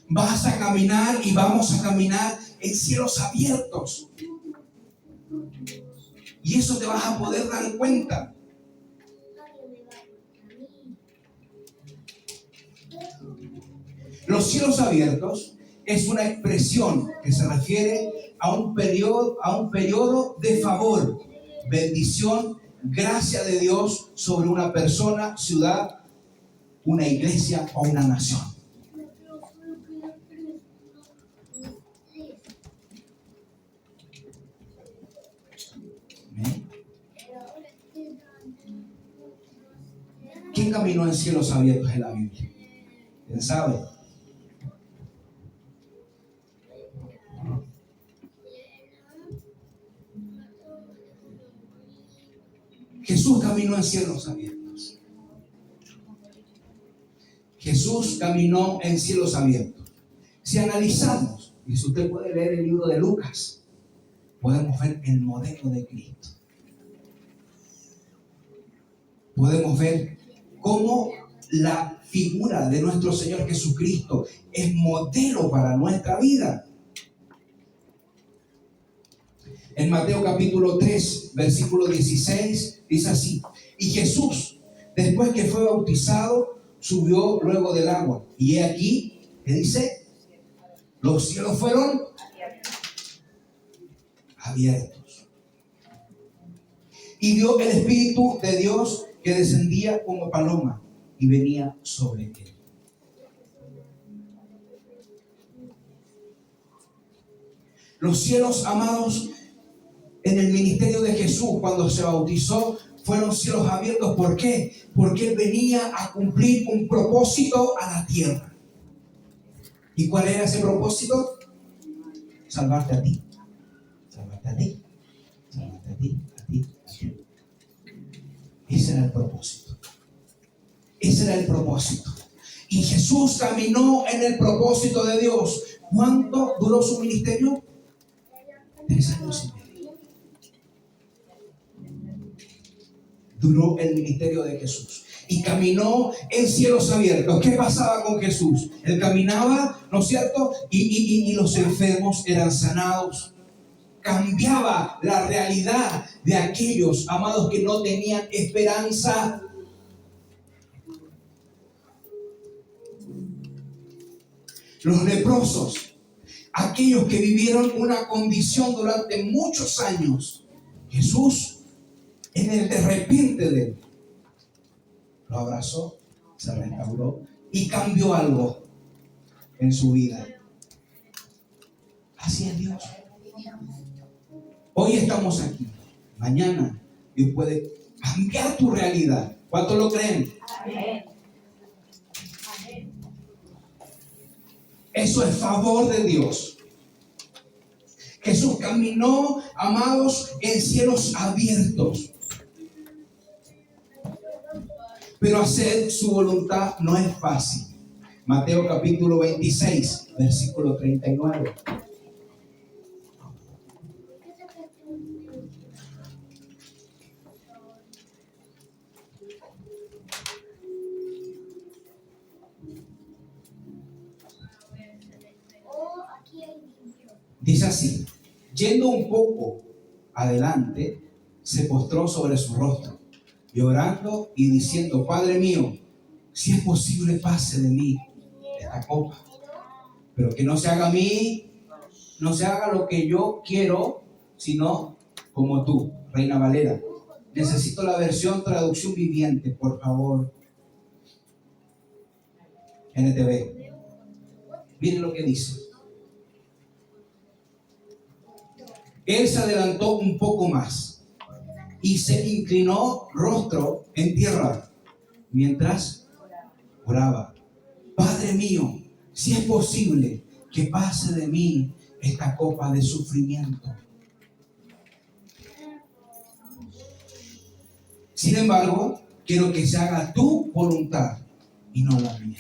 Vas a caminar y vamos a caminar en cielos abiertos. Y eso te vas a poder dar cuenta. Los cielos abiertos es una expresión que se refiere a un periodo de favor, bendición, gracia de Dios sobre una persona, ciudad, una iglesia o una nación. ¿Amén? ¿Quién caminó en cielos abiertos en la Biblia? ¿Quién sabe? Jesús caminó en cielos abiertos. Jesús caminó en cielos abiertos. Si analizamos, y si usted puede leer el libro de Lucas, podemos ver el modelo de Cristo. Podemos ver cómo la figura de nuestro Señor Jesucristo es modelo para nuestra vida. En Mateo capítulo 3, versículo 16, dice así: y Jesús, después que fue bautizado, subió luego del agua. Y he aquí, ¿qué dice? Los cielos fueron abiertos. Y vio el Espíritu de Dios que descendía como paloma y venía sobre él. Los cielos, amados, en el ministerio de Jesús, cuando se bautizó, fueron cielos abiertos. ¿Por qué? Porque Él venía a cumplir un propósito a la tierra. ¿Y cuál era ese propósito? Salvarte a ti. Salvarte a ti. Salvarte a ti, a ti, a ti. Ese era el propósito. Ese era el propósito. Y Jesús caminó en el propósito de Dios. ¿Cuánto duró su ministerio? 3 años y medio. Duró el ministerio de Jesús y caminó en cielos abiertos. ¿Qué pasaba con Jesús? Él caminaba, ¿no es cierto? Y los enfermos eran sanados. Cambiaba la realidad de aquellos, amados, que no tenían esperanza. Los leprosos, aquellos que vivieron una condición durante muchos años, Jesús, en el de repente de él, lo abrazó, se restauró y cambió algo en su vida. Así es Dios. Hoy estamos aquí, mañana Dios puede cambiar tu realidad. ¿Cuántos lo creen? Amén. Eso es favor de Dios. Jesús caminó, amados, en cielos abiertos. Pero hacer su voluntad no es fácil. Mateo capítulo 26, versículo 39. Dice así: yendo un poco adelante, se postró sobre su rostro, llorando y diciendo: Padre mío, si es posible, pase de mí esta copa, pero que no se haga a mí, no se haga lo que yo quiero, sino como tú. Reina Valera. Necesito la versión traducción viviente, por favor. NTV. Miren lo que dice. Él se adelantó un poco más y se inclinó rostro en tierra mientras oraba: Padre mío, si es posible, que pase de mí esta copa de sufrimiento. Sin embargo, quiero que se haga tu voluntad y no la mía.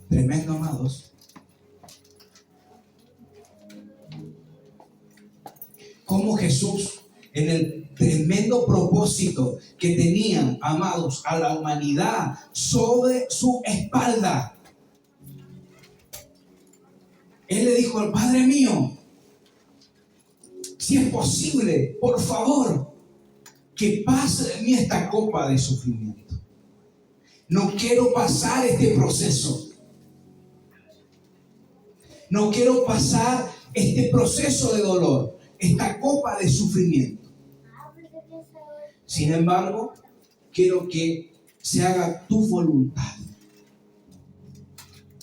Tremendo, amados. Como Jesús, en el tremendo propósito que tenía, amados, a la humanidad sobre su espalda, Él le dijo al Padre mío, si es posible, por favor, que pase de mí esta copa de sufrimiento. No quiero pasar este proceso. No quiero pasar este proceso de dolor, esta copa de sufrimiento. Sin embargo, quiero que se haga tu voluntad.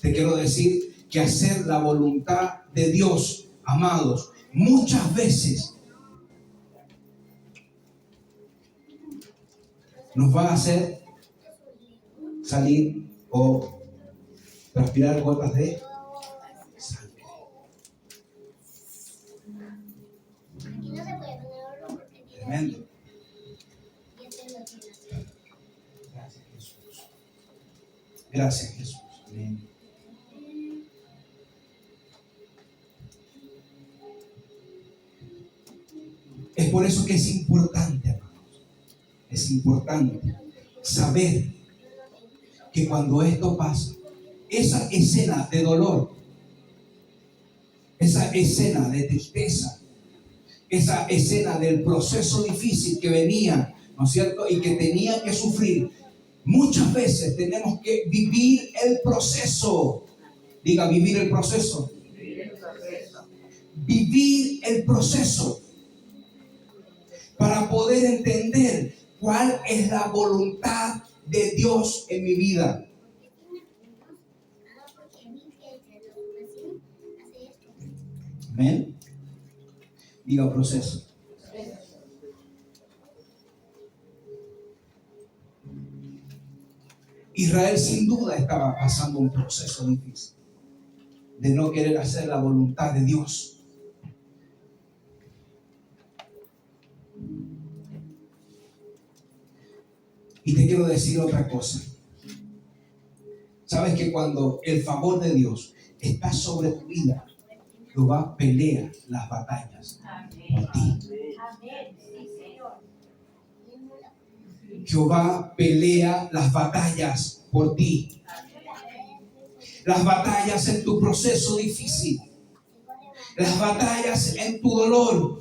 Te quiero decir que hacer la voluntad de Dios, amados, muchas veces nos va a hacer salir o transpirar gotas de sangre. Tremendo. Gracias, Jesús. Gracias, Jesús. Amén. Es por eso que es importante, hermanos, es importante saber que cuando esto pasa, esa escena de dolor, esa escena de tristeza, esa escena del proceso difícil que venía, ¿no es cierto? Y que tenía que sufrir, muchas veces tenemos que vivir el proceso. Diga, vivir el proceso. Vivir el proceso. Para poder entender cuál es la voluntad de Dios en mi vida. Amén. Diga proceso. Israel sin duda estaba pasando un proceso difícil de no querer hacer la voluntad de Dios. Y te quiero decir otra cosa. Sabes que cuando el favor de Dios está sobre tu vida, Jehová pelea las batallas por ti. Jehová pelea las batallas por ti. Las batallas en tu proceso difícil. Las batallas en tu dolor.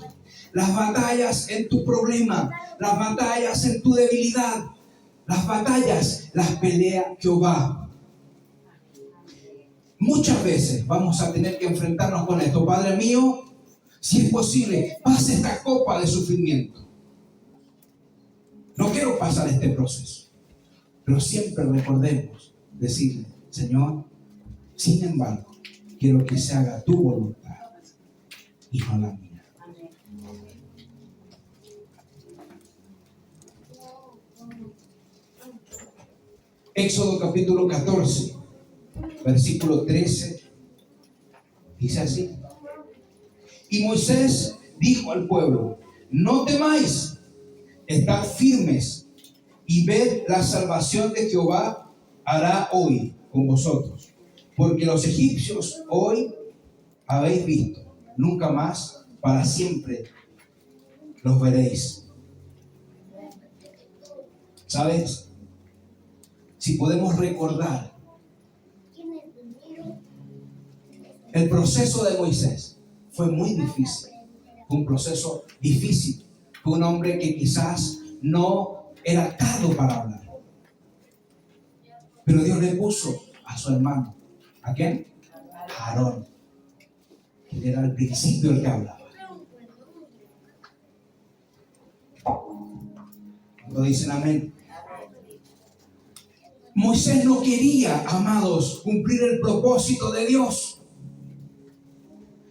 Las batallas en tu problema. Las batallas en tu debilidad. Las batallas las pelea Jehová. Muchas veces vamos a tener que enfrentarnos con esto. Padre mío, si es posible, pase esta copa de sufrimiento. No quiero pasar este proceso, pero siempre recordemos decirle, Señor, sin embargo, quiero que se haga tu voluntad y no la mía. Éxodo capítulo 14, versículo 13, dice así. Y Moisés dijo al pueblo, no temáis, estad firmes y ved la salvación que Jehová hará hoy con vosotros. Porque los egipcios hoy habéis visto, nunca más, para siempre los veréis. ¿Sabes? Si podemos recordar el proceso de Moisés, fue muy difícil. Fue un proceso difícil. Fue un hombre que quizás no era apto para hablar. Pero Dios le puso a su hermano. ¿A quién? A Aarón. Que era al principio el que hablaba. Cuando dicen amén. Moisés no quería, amados, cumplir el propósito de Dios.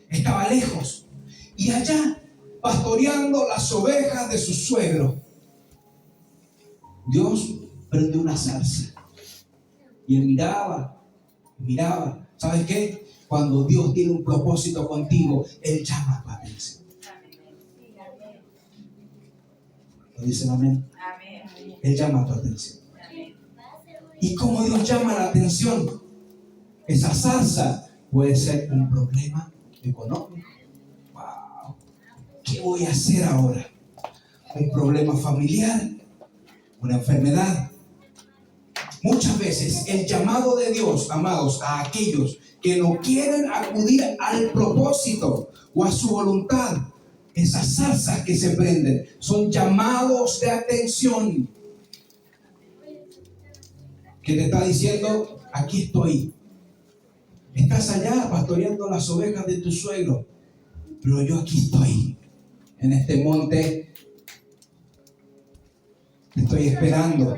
Estaba lejos. Y allá, pastoreando las ovejas de su suegro, Dios prendió una zarza. Y él miraba. ¿Sabes qué? Cuando Dios tiene un propósito contigo, Él llama tu atención. ¿Lo dicen amén? Él llama tu atención. ¿Y cómo Dios llama la atención? Esa zarza puede ser un problema económico. Wow. ¿Qué voy a hacer ahora? Un problema familiar, una enfermedad. Muchas veces el llamado de Dios, amados, a aquellos que no quieren acudir al propósito o a su voluntad, esas zarzas que se prenden son llamados de atención. Que te está diciendo, aquí estoy. Estás allá pastoreando las ovejas de tu suegro, pero yo aquí estoy, en este monte, te estoy esperando.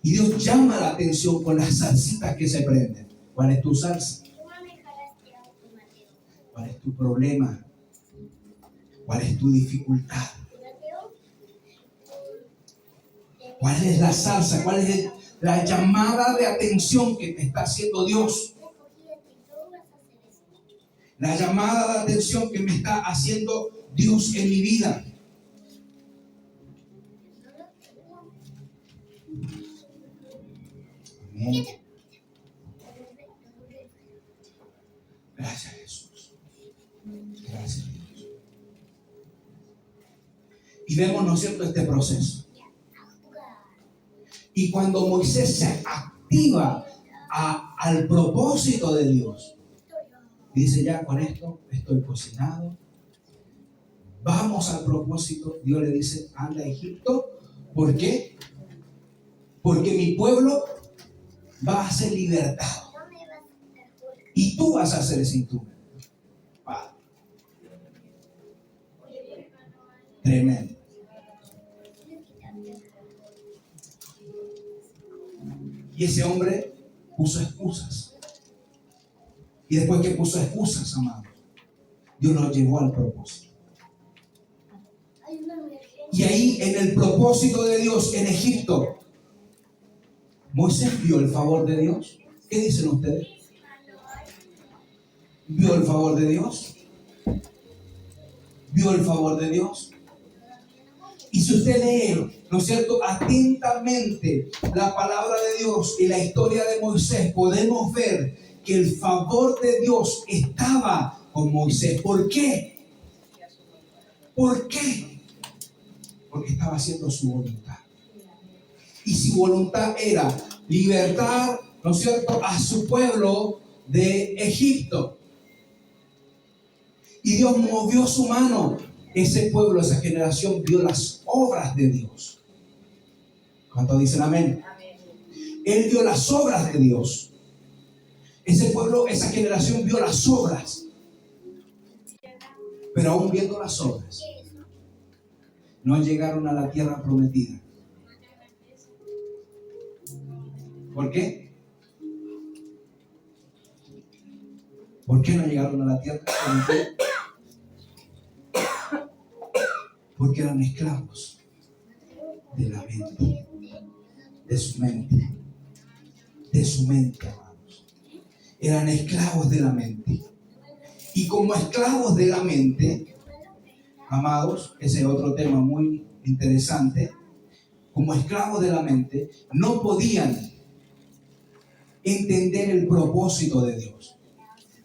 Y Dios llama la atención con las zarcitas que se prenden. ¿Cuál es tu zarza? ¿Cuál es tu problema? ¿Cuál es tu dificultad? ¿Cuál es la zarza? ¿Cuál es la llamada de atención que te está haciendo Dios? La llamada de atención que me está haciendo Dios en mi vida. Amén. Gracias, Jesús. Gracias, Dios. Y vemos, ¿no es cierto?, este proceso. Y cuando Moisés se activa al propósito de Dios, dice, ya con esto estoy cocinado, vamos al propósito. Dios le dice, anda a Egipto. ¿Por qué? Porque mi pueblo va a ser libertado y tú vas a ser ese instrumento. Padre, tremendo. Y ese hombre puso excusas. Y después que puso excusas, amados, Dios lo llevó al propósito. Y ahí, en el propósito de Dios en Egipto, Moisés vio el favor de Dios. ¿Qué dicen ustedes? ¿Vio el favor de Dios? ¿Vio el favor de Dios? Y si usted lee, ¿no es cierto?, atentamente la palabra de Dios y la historia de Moisés, podemos ver que el favor de Dios estaba con Moisés. ¿Por qué? ¿Por qué? Porque estaba haciendo su voluntad. Y su voluntad era libertar, ¿no es cierto?, a su pueblo de Egipto. Y Dios movió su mano. Ese pueblo, esa generación vio las obras de Dios. ¿Cuántos dicen amén? Él vio las obras de Dios. Ese pueblo, esa generación vio las obras. Pero aún viendo las obras, no llegaron a la tierra prometida. ¿Por qué? ¿Por qué no llegaron a la tierra prometida? Porque eran esclavos de la mente, de su mente, amados. Eran esclavos de la mente. Y como esclavos de la mente, amados, ese es otro tema muy interesante. Como esclavos de la mente, no podían entender el propósito de Dios.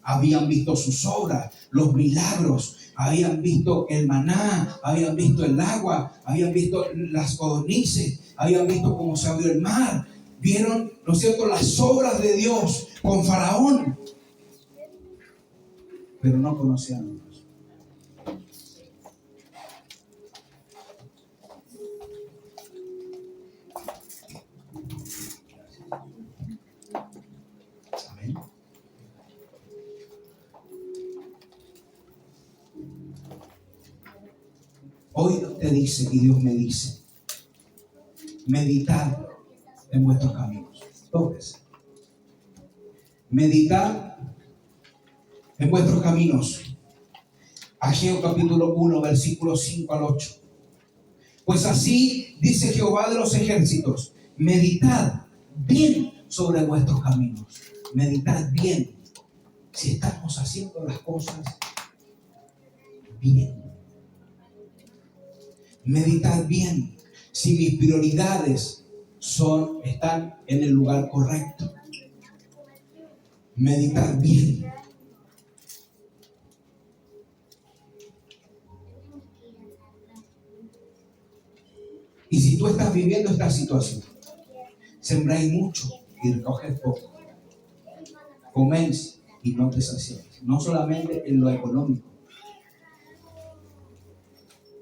Habían visto sus obras, los milagros, habían visto el maná, habían visto el agua, habían visto las codornices, habían visto cómo se abrió el mar, vieron, ¿no es cierto?, las obras de Dios con Faraón, pero no conocían a Dios. Amén. Hoy te dice, y Dios me dice, meditad en vuestros caminos. Todos. Meditad en vuestros caminos. Ageo capítulo 1, versículos 5 al 8. Pues así dice Jehová de los ejércitos, meditad bien sobre vuestros caminos. Meditad bien. si estamos haciendo las cosas bien. Meditar bien si mis prioridades están en el lugar correcto. Meditar bien. Y si tú estás viviendo esta situación, sembráis mucho y recoges poco. Coméis y no te saciáis. No solamente en lo económico,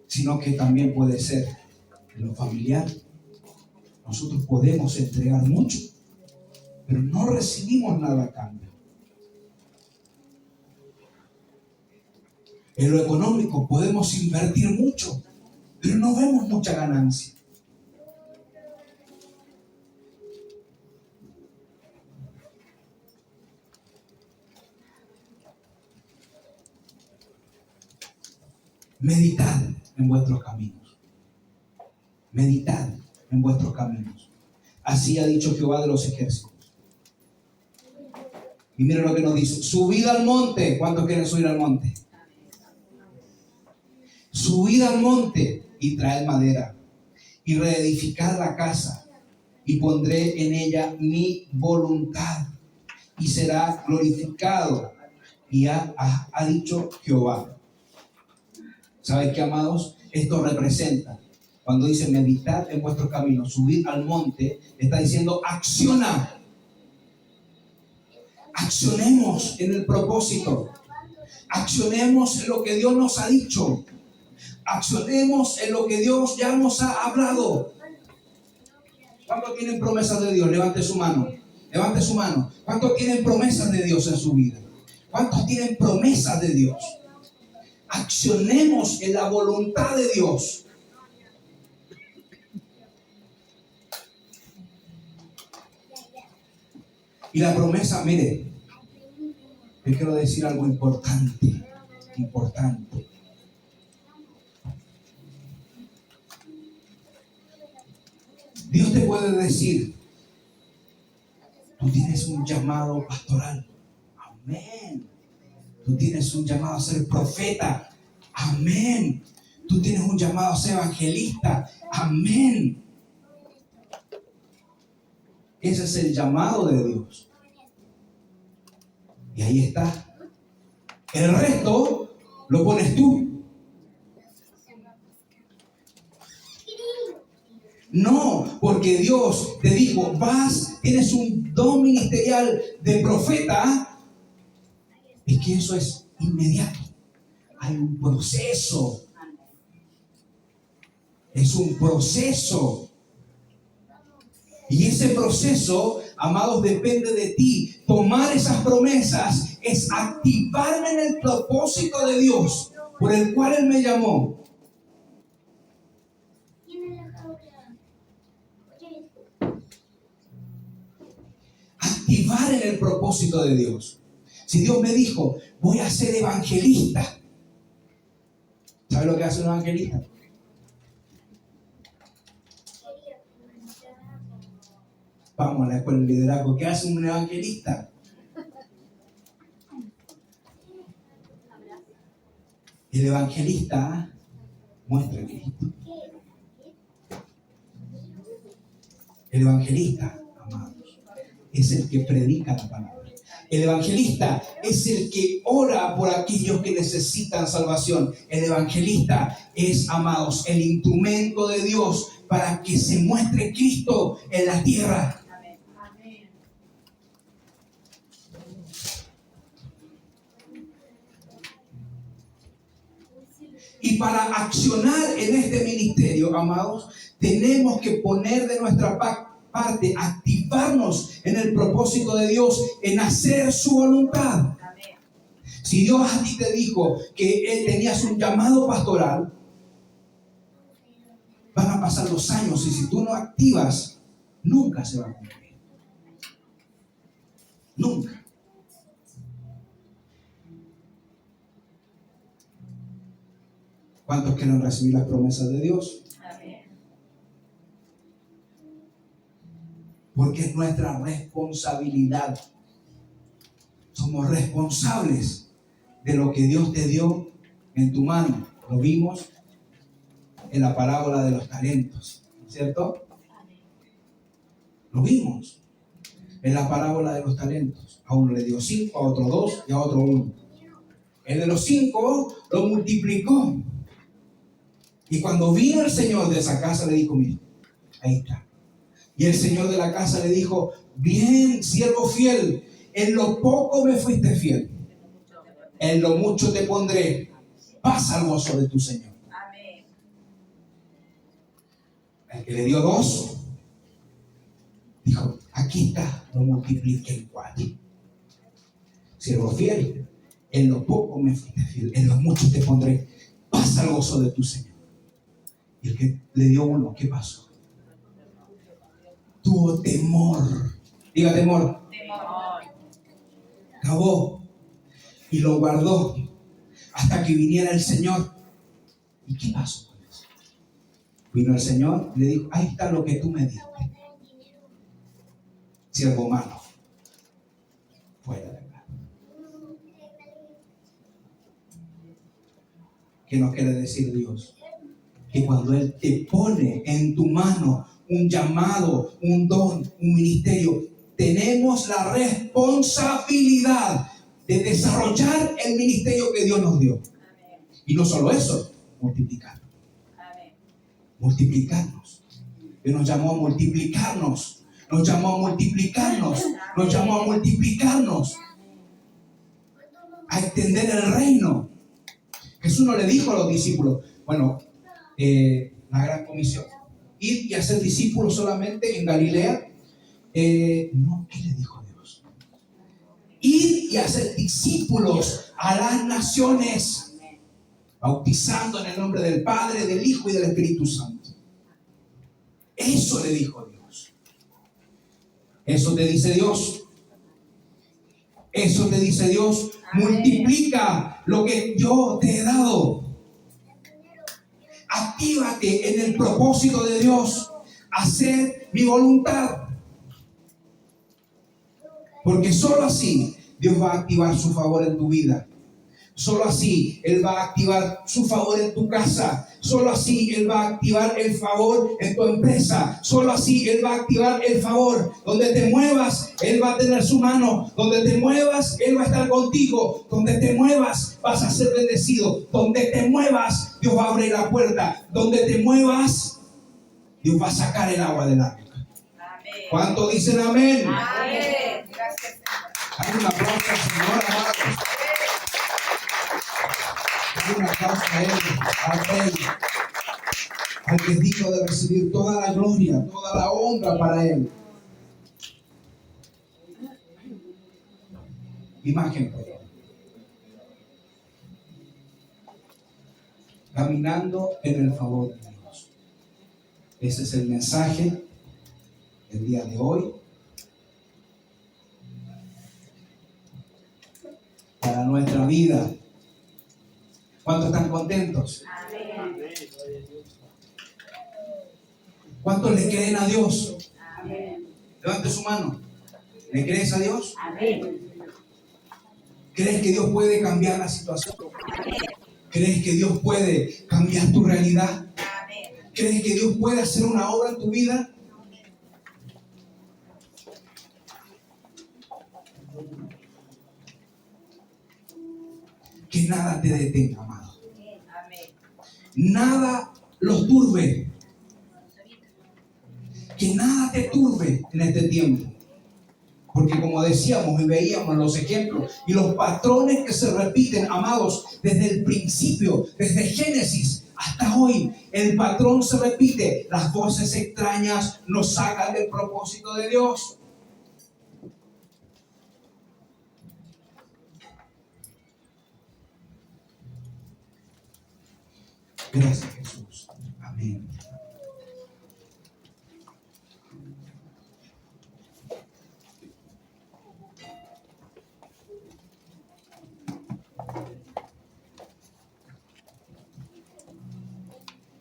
sino que también puede ser en lo familiar. Nosotros podemos entregar mucho, pero no recibimos nada a cambio. En lo económico podemos invertir mucho, pero no vemos mucha ganancia. Meditad en vuestros caminos. Meditad en vuestros caminos. Así ha dicho Jehová de los ejércitos. Y miren lo que nos dice. Subid al monte. ¿Cuántos quieren subir al monte? Subid al monte y traed madera. Y reedificad la casa. Y pondré en ella mi voluntad. Y será glorificado. Y ha dicho Jehová. ¿Sabes qué, amados? Esto representa, cuando dice meditad en vuestros caminos, subir al monte, está diciendo acciona. Accionemos en el propósito. Accionemos en lo que Dios nos ha dicho. Accionemos en lo que Dios ya nos ha hablado. ¿Cuántos tienen promesas de Dios? Levante su mano. Levante su mano. ¿Cuántos tienen promesas de Dios en su vida? ¿Cuántos tienen promesas de Dios? Accionemos en la voluntad de Dios. Y la promesa, mire, yo quiero decir algo importante. Dios te puede decir, tú tienes un llamado pastoral. Amén. Tú tienes un llamado a ser profeta. Amén. Tú tienes un llamado a ser evangelista. Amén. Ese es el llamado de Dios. Y ahí está. El resto lo pones tú. No, porque Dios te dijo, tienes un don ministerial de profeta. Es que eso es inmediato. Hay un proceso. Es un proceso. Y ese proceso, amados, depende de ti. Tomar esas promesas es activarme en el propósito de Dios por el cual Él me llamó. Activar en el propósito de Dios. Si Dios me dijo, voy a ser evangelista. ¿Sabe lo que hace un evangelista? Vamos a la escuela de liderazgo. ¿Qué hace un evangelista? El evangelista muestra a Cristo. El evangelista, amados, es el que predica la palabra. El evangelista es el que ora por aquellos que necesitan salvación. El evangelista es, amados, el instrumento de Dios para que se muestre Cristo en la tierra. Amén. Y para accionar en este ministerio, amados, tenemos que poner de nuestra parte, activarnos en el propósito de Dios, en hacer su voluntad. Si Dios a ti te dijo que tenías un llamado pastoral, van a pasar los años y si tú no activas, nunca se va a cumplir. Nunca. ¿Cuántos quieren recibir las promesas de Dios? Porque es nuestra responsabilidad. Somos responsables de lo que Dios te dio en tu mano. Lo vimos en la parábola de los talentos, ¿cierto? Lo vimos en la parábola de los talentos. A uno le dio 5, a otro 2 y a otro 1. El de los 5 lo multiplicó. Y cuando vino el señor de esa casa le dijo, mira, ahí está. Y el señor de la casa le dijo, bien, siervo fiel, en lo poco me fuiste fiel, en lo mucho te pondré, pasa al gozo de tu señor. Amén. El que le dio 2, dijo, aquí está, lo multipliqué en 4. Siervo fiel, en lo poco me fuiste fiel, en lo mucho te pondré, pasa al gozo de tu señor. Y el que le dio 1, ¿qué pasó? Tuvo temor. Diga temor. Acabó y lo guardó hasta que viniera el Señor. ¿Y qué pasó con eso? Vino el Señor y le dijo, ahí está lo que tú me diste. Siervo malo, fuera de acá. ¿Qué nos quiere decir Dios? Que cuando Él te pone en tu mano un llamado, un don, un ministerio, tenemos la responsabilidad de desarrollar el ministerio que Dios nos dio. Amén. Y no solo eso, multiplicar. Amén. Multiplicarnos. Él nos llamó a multiplicarnos. Nos llamó a multiplicarnos. Nos llamó a multiplicarnos. A extender el reino. Jesús no le dijo a los discípulos, bueno, la gran comisión, ir y hacer discípulos solamente en Galilea. No, ¿qué le dijo Dios? Ir y hacer discípulos a las naciones, bautizando en el nombre del Padre, del Hijo y del Espíritu Santo. Eso le dijo Dios. Eso te dice Dios. Eso te dice Dios. Multiplica lo que yo te he dado. Actívate en el propósito de Dios. Hacer mi voluntad. Porque solo así Dios va a activar su favor en tu vida. Solo así Él va a activar su favor en tu casa. Solo así Él va a activar el favor en tu empresa. Solo así Él va a activar el favor. Donde te muevas, Él va a tener su mano. Donde te muevas, Él va a estar contigo. Donde te muevas, vas a ser bendecido. Donde te muevas, Dios va a abrir la puerta. Donde te muevas, Dios va a sacar el agua del arca. ¿Cuántos dicen amén? Amén. Gracias. Hay un aplauso al Señor, amados. Hay un aplauso a Él, al Rey, al que es digno de recibir toda la gloria, toda la honra para Él. Imagen, por favor. Caminando en el favor de Dios. Ese es el mensaje del día de hoy. Para nuestra vida. ¿Cuántos están contentos? Amén. ¿Cuántos le creen a Dios? Amén. Levante su mano. ¿Le crees a Dios? Amén. ¿Crees que Dios puede cambiar la situación? Amén. ¿Crees que Dios puede cambiar tu realidad? Amén. ¿Crees que Dios puede hacer una obra en tu vida? Que nada te detenga, amado. Amén. Nada los turbe. Que nada te turbe en este tiempo. Porque como decíamos y veíamos los ejemplos y los patrones que se repiten, amados, desde el principio, desde Génesis hasta hoy, el patrón se repite. Las voces extrañas nos sacan del propósito de Dios. Gracias, Jesús. Amén.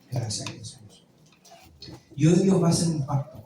Gracias, Jesús. Y hoy Dios va a hacer un pacto.